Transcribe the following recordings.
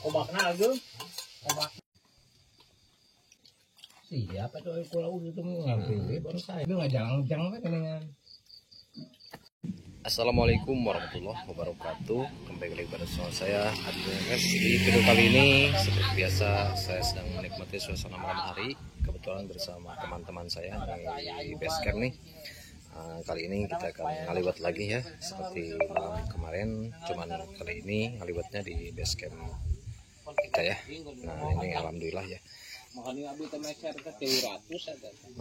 Ombakna aja. Ombak. Siapa tuh pulau itu ngambil baru saya itu ngajang-jang kan. Assalamualaikum warahmatullahi wabarakatuh. Kembali lagi pada channel saya Adrianus. Di video kali ini seperti biasa saya sedang menikmati suasana malam hari. Kebetulan bersama teman-teman saya di base camp nih. Kali ini kita akan ngaliwat lagi ya, seperti malam kemarin. Cuman kali ini ngaliwatnya di base camp kita ya. Nah ini alhamdulillah ya. Nah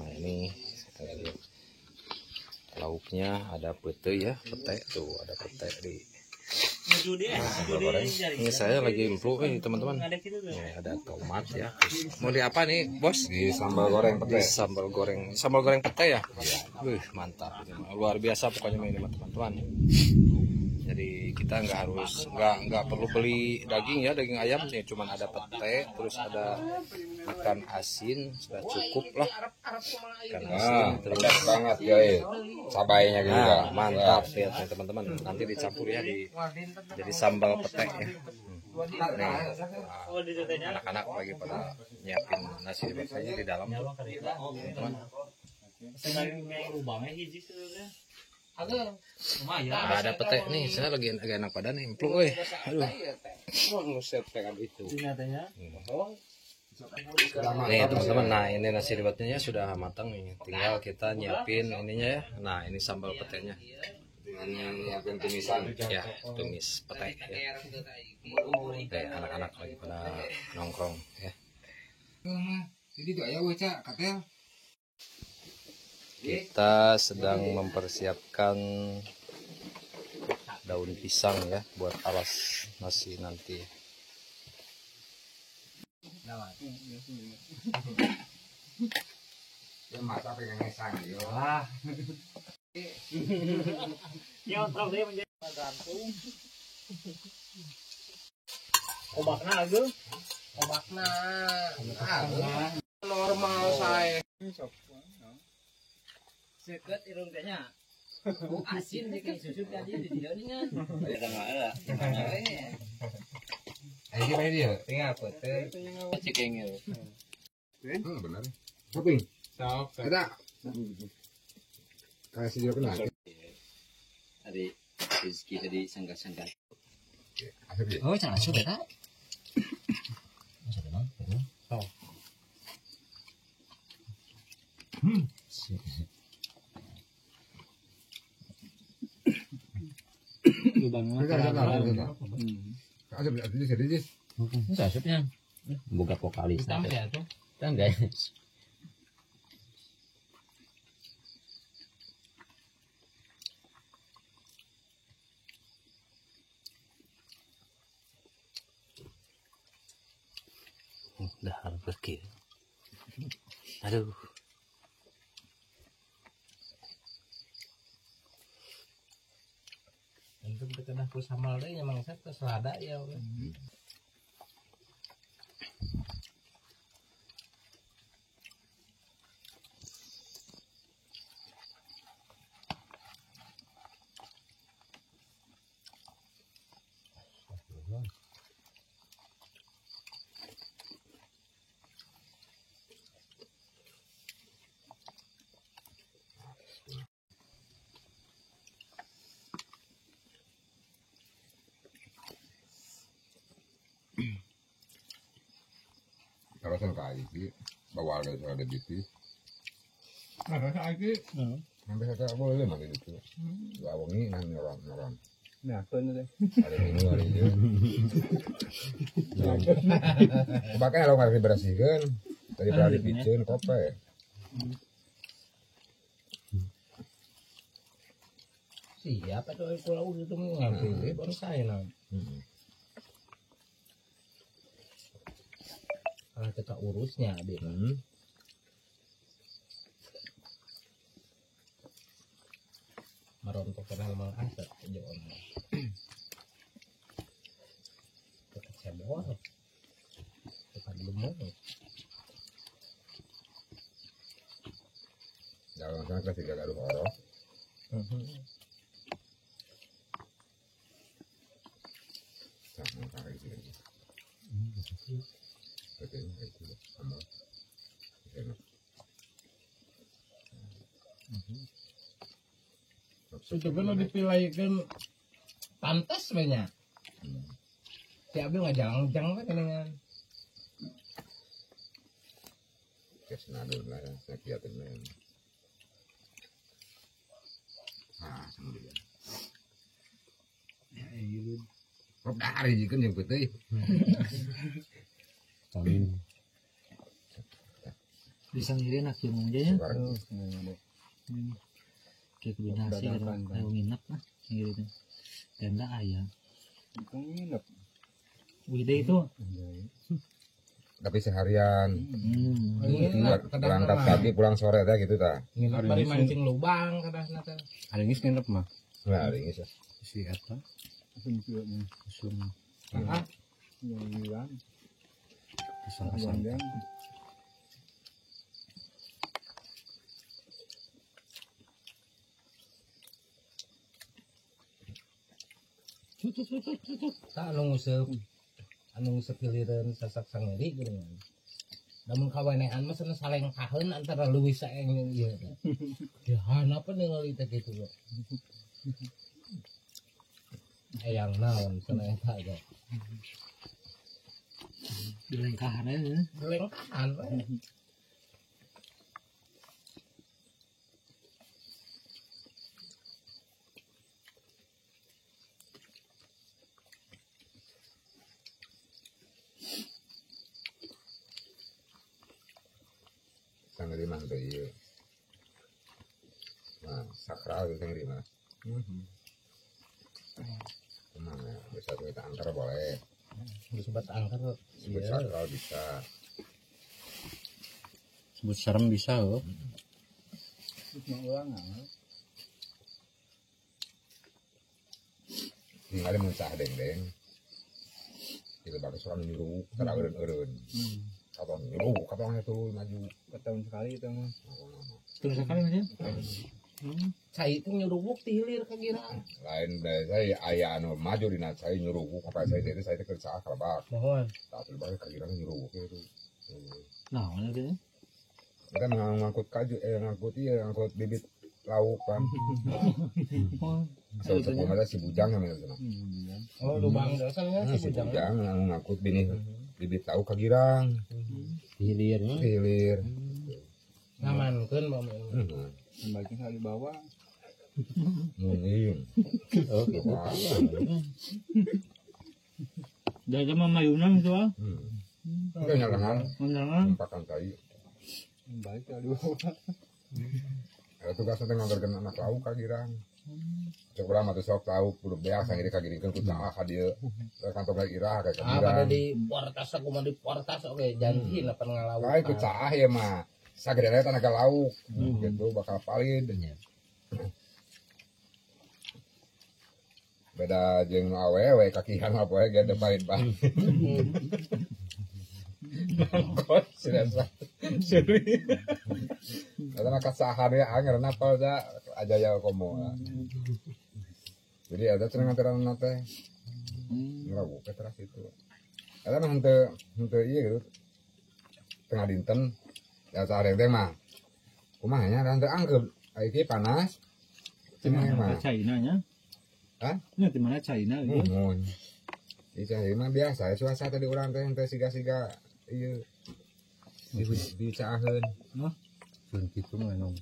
ini lauknya ada pete ya, pete tuh ada pete di goreng. Ini saya lagi empuk nih teman-teman. Ada tomat ya. Mau di apa nih bos? Di sambal goreng pete. Sambal goreng pete ya. Wih mantap, luar biasa pokoknya ini teman-teman. Jadi kita nggak perlu beli daging ya, daging ayam nih, cuman ada pete, terus ada ikan asin, sudah cukup lah. Ikan asin terus Banget guys, cabainya juga mantap ya teman-teman. Nanti dicampur ya jadi sambal pete ya. Nih, anak-anak lagi pada nyiapin nasi bakarnya di dalam tuh, teman-teman. Nah, ada pete nih, saya lagi agak enak badan nih, empuk weh. Aduh. Nih teman-teman, nah ini nasi liwetnya sudah matang nih, tinggal kita nyiapin ininya ya. Nah ini sambal petenya. nyiapin tumisan Ya, tumis pete ya. Anak-anak lagi pada nongkrong ya. jadi tuh ayah wecak katel. Kita sedang mempersiapkan daun pisang ya buat alas nasi nanti. Ya mata pegang ngesang yo. Ombakna aja. Ombakna. Normal saya. Seket irung tanya. Asin dia kayak susu tadi di dia kan. Ayo kita dia. Tinggal pete. Cikengnya. Benar. Koping. Sok. Ada. Kasih dia kena. Tadi rezeki tadi sangka-sangka. Oh, jangan sudah tak? Buka vokalis. Kan guys. Udah harus pergi. Aduh. Untuk kita dah pulsa mal deh, emang saya terselada ya. Kalau sen kali sih bawa ada bisnis. Ada lagi. Sampai saya boleh mana itu. Lawangi nang orang. Nah, kan deh. Ada ini ada itu. Makanya lo nggak dibersihkan. Tadi pernah dipicin kope. Siapa tuh pulau itu ngambil baru saya nang. Kita urusnya Bin. Marontok kenal mal aset joon. Kita cebol. Kita belum mau. Jangan sana kasih gaduh orang. sama kali ini. Oke, itu sama. Enak. Itu kalau dipilihkan pantas banyak. Si Abi nggak jangan kan dengan Kesnadul lah ya, saya kiatin lah. Nah, sama dia. Ya, iya. Kok dari jikan yang putih. Amin. Bisa ngirim nak yang aja ya. Kayak kombinasi kalau nginep lah ngirim. Tenda ayam. nginep. Wide itu. Tapi seharian. Berangkat Kadang-kadang pagi pulang sore dah gitu ta. nginep bari mancing lubang kadang-kadang. Hari ini nginep mah. Nah, ini sih. Si eta. Sumpieunya. Sum. Ah, Yang bilang. Asal-asal. tak anu nguseup gilireun sasak sangeri geuning. Namun kawenean mah cenah saleng kaheun antara leuwih saeng jeung ieu. Ya hanapa ningali teh kitu. Hayang naon cenah eta ge. Dilengkahan aja. Lengkahan we. Sangeri mah teh ieu. Nah, sakral itu sangeri mah. Emang ya, bisa kita angker boleh. Disebut angker. Sebut sakral bisa. Sebut serem bisa loh. Tinggal mencah deng-deng. Kita bakal suara nyuruh, kita eureun-eureun. Kapan nyuruh, kapan itu maju. Setahun sekali itu mah. Terus sekali aja. Cai itu nyurubuk ti hilir ka girang. Lain dari saya aya anu maju dina saya nyuruh, kapan saya teh kerja kalebak. Mohon. Tapi balik ka girang nyuruh itu. Nah, mana gitu? Kita ngangkut kaju, ngangkut bibit lauk kan. So sebelum ada si bujang namanya itu. Oh, lubang dosannya Si si bujang. bujang ngangkut bibit lauk ka girang. Hilirnya. Hilir. Ngamankeun mama. Bagian kali bawah. Mungkin. Oh, gitu. Dari mama Mayunang itu ah. Oke, nyalangan. Menangan. Pakan tai. Balik kali bawah. Ada tugas nanti ngantarkan anak lauk ka girang. Cek urang mah teh sok lauk kudu beak sangiri ka girikeun ku caah ka dieu. Kantong ka irah ka Ah, pada girang. di portas aku mah di portas oke janji na pengalawukan. Kae ku caah ya mah. Sagede teh tenaga lauk. Gitu bakal palid. Beda jeung awewe kakihan mah poe ge teu palid-palid. Mangkot serius. Serius. Karena kasahan ya anger napal da aja ya komo. Jadi ada cenah nganteran teh. Ngerawu ke teras itu. Ada mah henteu ieu gitu. Tengah dinten ya sare teh mah. Kumaha nya henteu angkep. Iki panas. Cenah mah. China nya. Hah? Ini di mana China gitu? Mun. Itu mah biasa suasana tadi urang teh henteu siga-siga ieu. Diucaakeun. Sun kitu mah nong.